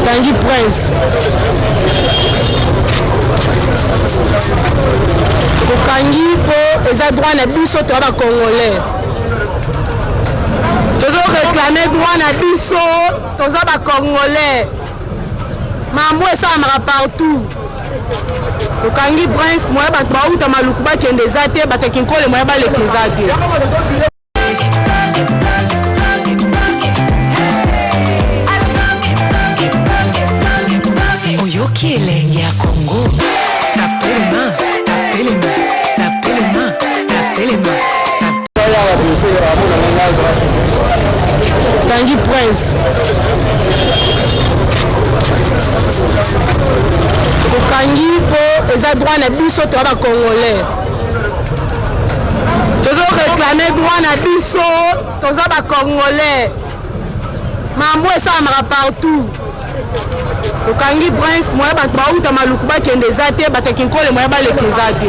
Tanguy Prince. Kokangi po eza droit na biso to ba congolais. Tozo réclamer droit na biso toza ba congolais. Mambo esamaka partout. Kokangi Prince moya bato bauta maluku bakende eza te batakinkole moya baleka eza te. Oyoki elenge ya Congo. Tapelema, tapelema, tapelema, tapelema. Tanguy Prince. Kokangi po eza droit na biso to ba congolais. Tozo réclamer droit na biso toza ba congolais. Mambo esamaka partout. Kokangi Prince moya bato bauta maluku bakende eza te batakinkole moya baleka eza te.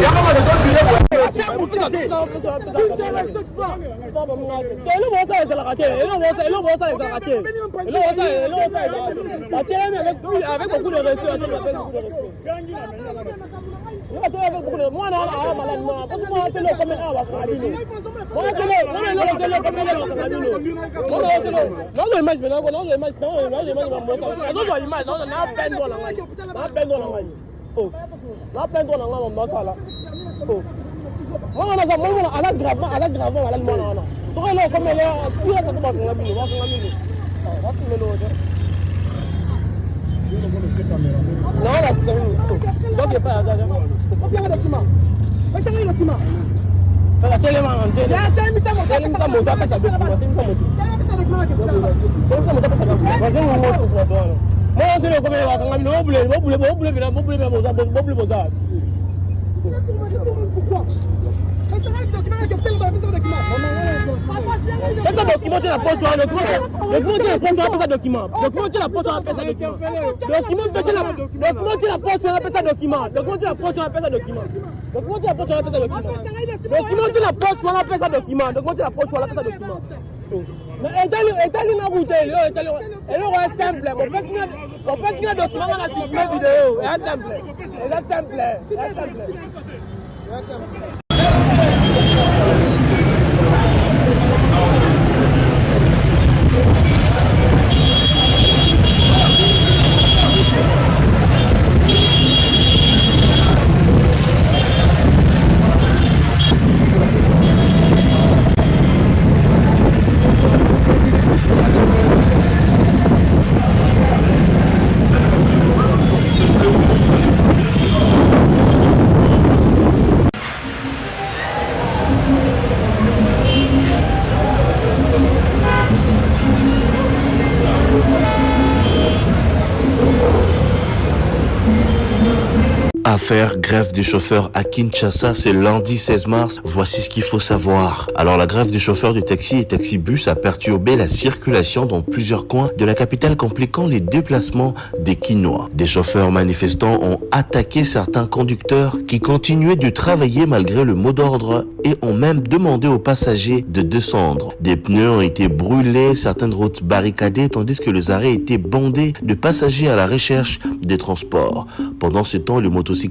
Affaire grève des chauffeurs à Kinshasa, c'est lundi 16 mars. Voici ce qu'il faut savoir. Alors la grève des chauffeurs de taxi et taxi-bus a perturbé la circulation dans plusieurs coins de la capitale, compliquant les déplacements des Kinois. Des chauffeurs manifestants ont attaqué certains conducteurs qui continuaient de travailler malgré le mot d'ordre et ont même demandé aux passagers de descendre. Des pneus ont été brûlés, certaines routes barricadées, tandis que les arrêts étaient bondés de passagers à la recherche des transports. Pendant ce temps, les motocyclistes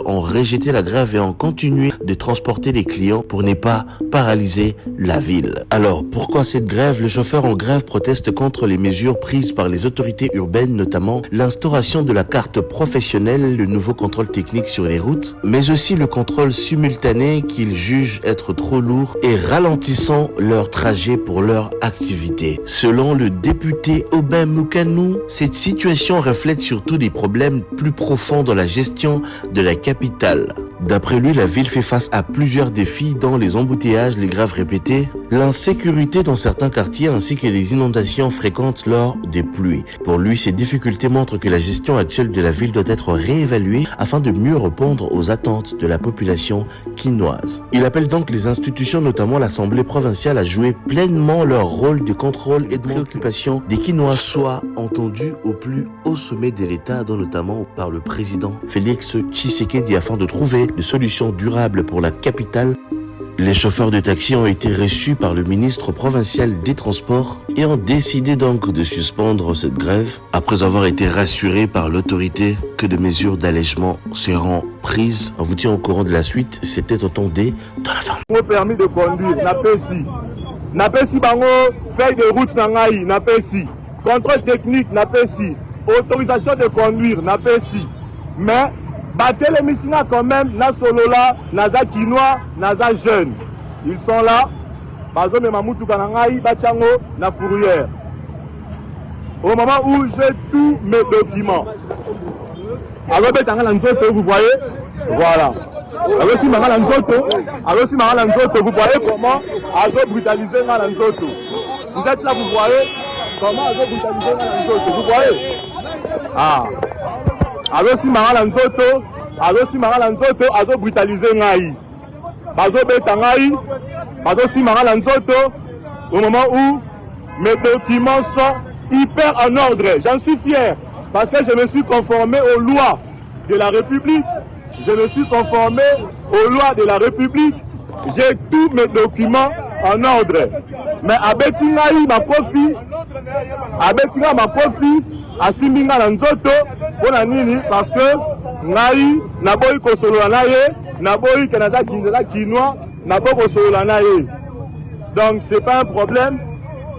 ont rejeté la grève et ont continué de transporter les clients pour ne pas paralyser la ville. Alors, pourquoi cette grève? Les chauffeurs en grève protestent contre les mesures prises par les autorités urbaines, notamment l'instauration de la carte professionnelle, le nouveau contrôle technique sur les routes, mais aussi le contrôle simultané qu'ils jugent être trop lourd et ralentissant leur trajet pour leur activité. Selon le député Aubin Moukanou, cette situation reflète surtout des problèmes plus profonds dans la gestion de la capitale. D'après lui, la ville fait face à plusieurs défis dont les embouteillages, les grèves répétées, l'insécurité dans certains quartiers ainsi que les inondations fréquentes lors des pluies. Pour lui, ces difficultés montrent que la gestion actuelle de la ville doit être réévaluée afin de mieux répondre aux attentes de la population quinoise. Il appelle donc les institutions, notamment l'Assemblée provinciale, à jouer pleinement leur rôle de contrôle et de préoccupation des Quinois soient entendus au plus haut sommet de l'État, dont notamment par le président Félix Tshisekedi, afin de trouver des solutions durables pour la capitale Les chauffeurs de taxi ont été reçus par le ministre provincial des Transports et ont décidé donc de suspendre cette grève après avoir été rassurés par l'autorité que des mesures d'allègement seront prises. On vous tient au courant de la suite. C'était Tonton D dans la ferme. Permis de conduire, n'a pas si bango feuille de route nangai, n'a pas si contrôle technique, n'a pas si autorisation de conduire, n'a pas si mais battre les missina quand même, na solo là, naza quinois, naza jeune. Ils sont là, bazo me mamoutou kanangai, bachango, na fourrière. Au moment où j'ai tous mes documents. Alors vous voyez, voilà. Alors si Mara Lanzoto, vous voyez comment Azo brutaliser Mara Lanzoto. Vous êtes là, vous voyez comment Azo brutaliser Mara Lanzoto. Vous voyez? Ah. Alors si Mara Lanzoto, Azo brutaliser Ngai. Bazo beta Ngai, Bazo si Mara Lanzoto, au moment où mes documents sont hyper en ordre. J'en suis fier parce que je me suis conformé aux lois de la République. Je me suis conformé aux lois de la République. J'ai tous mes documents en ordre. Mais Abetingaï ma profit, Asiminga Lanzoto, parce que Ngai, Naboy Kosolanaye, Naboy Kanada Kinois, Naboy Kosolanaye. Donc c'est pas un problème.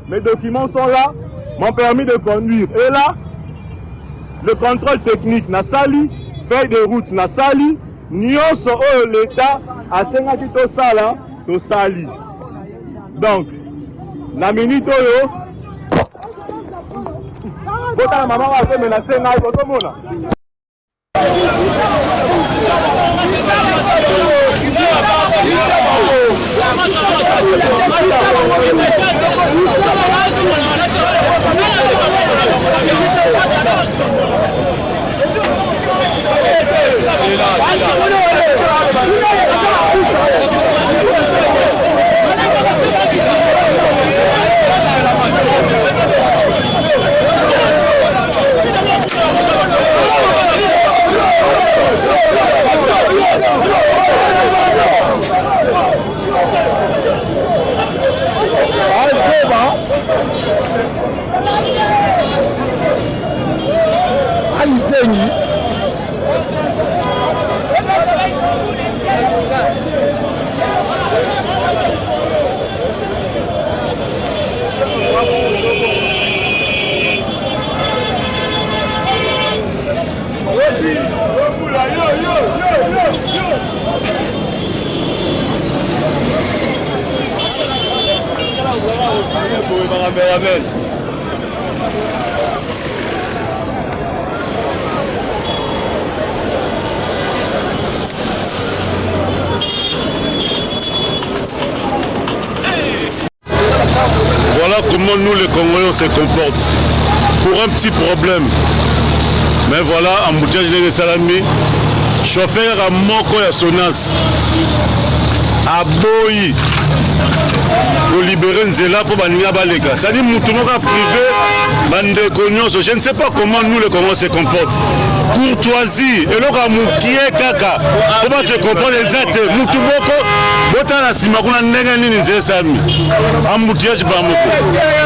Mes documents sont là, m'ont permis de conduire. Et là, le contrôle technique n'a sali, feuille de route n'a sali, nyonso oyo l'État a sengaki to sali. Donc, na minute oyo, bota na maman wa se menacer ngai botomona. Voilà comment nous les Congolais on se comporte pour un petit problème. Mais voilà, embouteillage de salami, chauffeur à moko ya Sonas, à Boyi, pour libérer Nzela pour Bania Baleka. Ça dit Moutonoka privé, Bande Cognos, je ne sais pas comment nous les Congolais se comportent. Courtoisie, et là, Moukié Kaka, comment je comprends les actes, Moutoumoko, Botana Simakuna Nenganini Nzesami, embouteillage par Moko.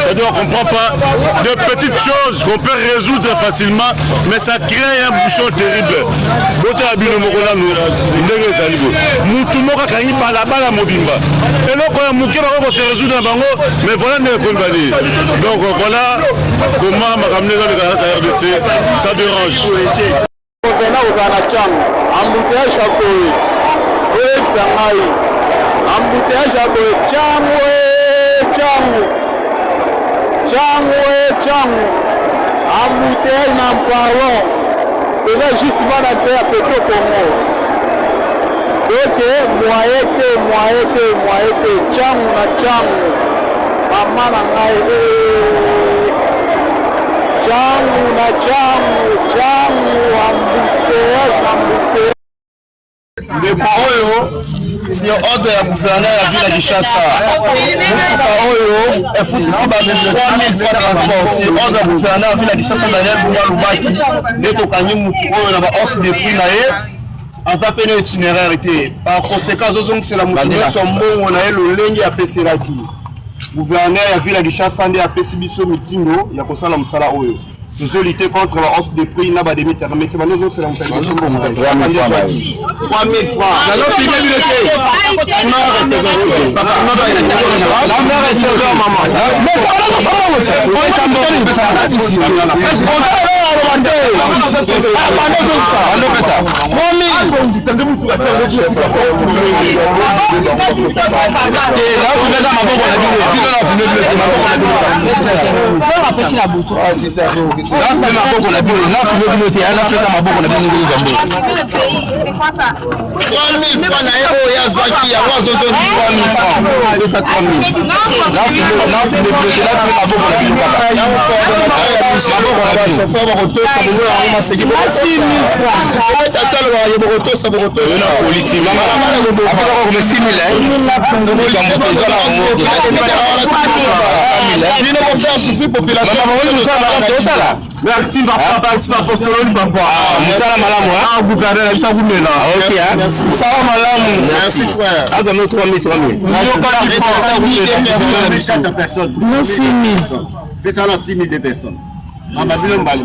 Ça doit comprendre pas de petites choses qu'on peut résoudre facilement, mais ça crée un bouchon terrible. Botana Bino Mokona Ndenge Zalibo, Moutoumoko Kangi Balabala Mobimba. Et là, quand Mouké va se résoudre dans Bango, mais voilà Nekondani. Donc voilà comment m'a ramené dans le Canada RDC, ça dérange. Embouteillage à Boye, Sangaï, embouteillage à Boye, Tchangwe, embouteillage n'en parlons, déjà justement dans terre Petro Congo. Donc, moyete, Tchangwe, maman Nangaï, Le Paroyo, c'est ordre de la gouverneur de la ville de Kinshasa. Le Paroyo, il faut ici 3000 francs de transport. C'est ordre de la gouverneur de la ville de Kinshasa, Daniel Bouma Loubaki. Les Tokani Moutouro, il y a une hausse de prix. va peine itinéraire été. Par conséquent, c'est la motivation son bon, on a le lengue à Pesseraki. Gouverneur a vu la Kinshasa a Pessibiso Mitindo, il y a comme ça la Moussala Oyo. Nous avons lutté contre la hausse des prix, n'a pas de mètres, mais c'est pas nous autres, c'est la motivation. 3 000 francs. 3 000 francs. C'est quoi ça? 3 000 francs na euro ya Zaki ya wazo 3 000 francs. C'est 3 000. Merci papa, c'est pas pour solo papa. Moussala malamu Ah, gouverneur, ça vous met là. OK hein. Ça va malamu. Merci frère. Ah, donne 3 000 3 000. Personnes. Non, 6 000. Mais ça là 6 000 personnes. Ah bah bien mal.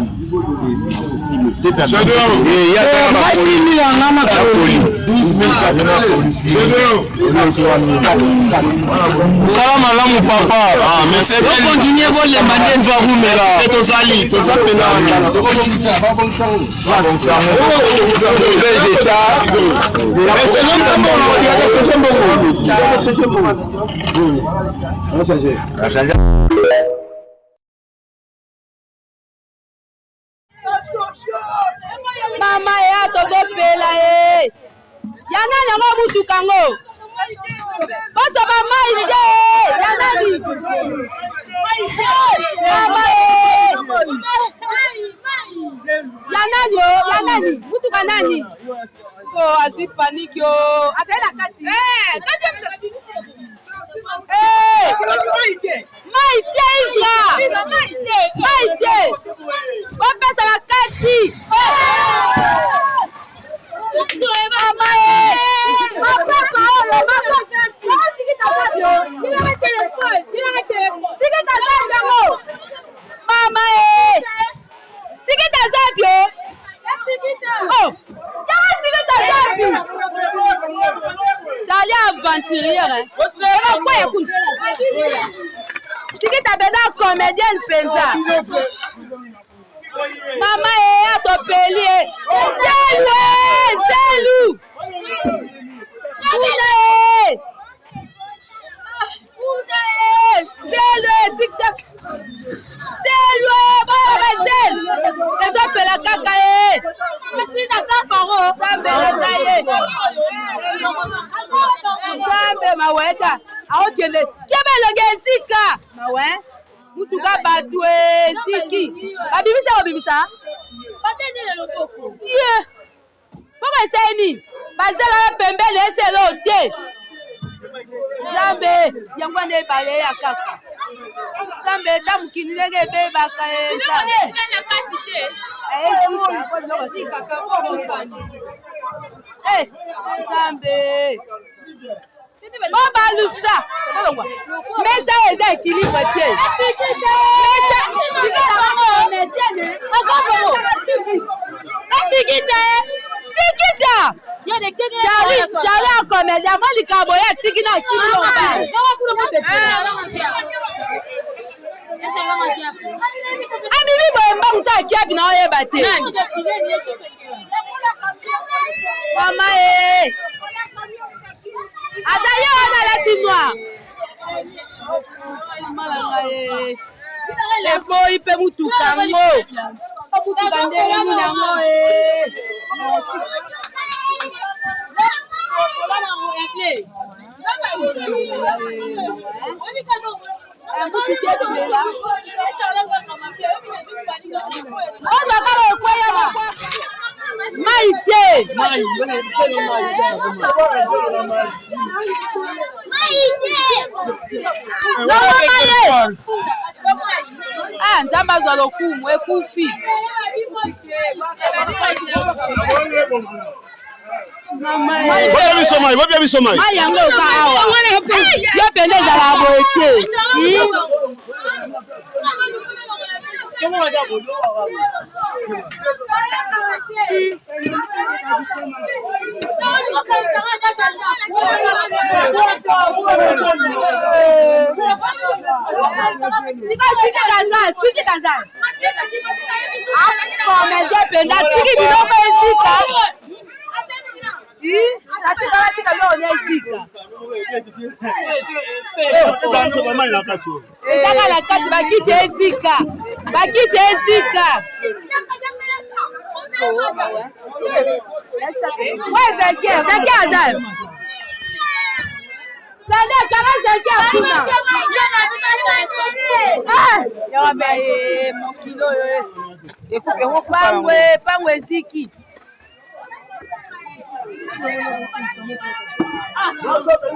C'est 6 000 2 personnes. Il y a 6 000 en Nama Kaoli. 12 000 Salam alamu papa. Ah mais c'est bien continuer pour les manettes va vous mais là. C'est Tozali, Tozali là. Mama ya tozopela e. Yana yango mutukango. Boso ba maije. Yanani. Mama e. Yanani yo, yanani. Mutuka nani? Ko asi panique yo. Atenda kati. Kati. Maite Isra. Maite. Kopesa makati. Mama aventurière. C'est quoi écoute? Tiki ta bena comédienne penza. Mama est à ton pelier. Zelou. Zelou, TikTok. Zelou, bon, les autres la cacaille. Merci dans paro. Ça me la Zambe maweta. Aokende. Kebe logezika. Mawe. Mutuka batwe ziki. Babimisa. Batene le lotoko. Yeah. Papa seni. Bazela pembele eselo te. Zambe yango ne bale ya kaka. Zambe tamukini lege be bakaye. Zambe. Baba Lusa. Mesa eza équilibre pied. Sikita. Charlie a comédien, moi les caboya tigina qui l'ont pas. Abibi boyemba musa kiabi na oye bate. Mama eh. Ataye wana lati noir. Malanga eh. Le boy pe mutuka ngo. Mutuka ndele ni nango eh. Ah, nzamba za lokumu ekufi. Wabia bisomai. Yango ka awa. Yo pende za la beauté.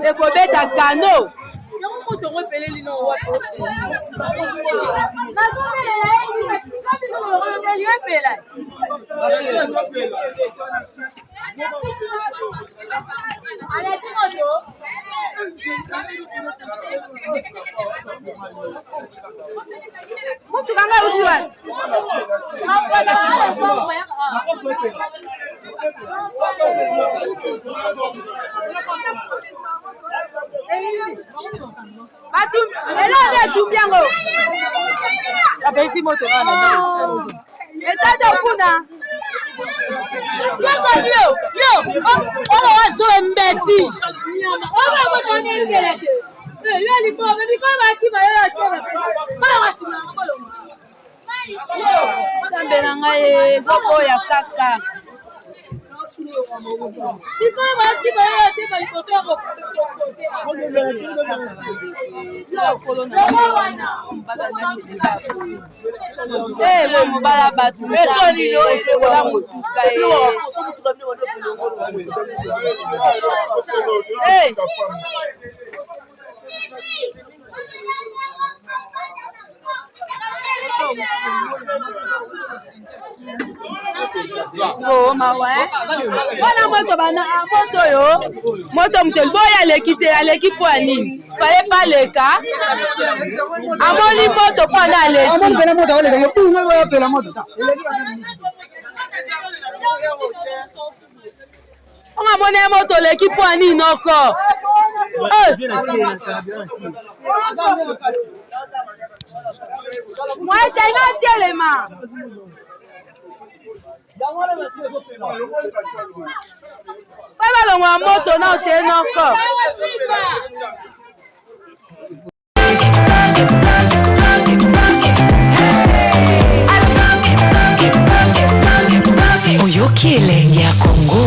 Ekobeta kano. Voilà moto bana moto yo moto mtel boya leki po nini fallait pas le cas amoni moto pana le amoni bena moto ole ngo tu ngo ya pela moto ta on a moné moto leki po nini noko moi t'as telema Pas mal en moto non c'est encore. Oyoki elenge ya Congo.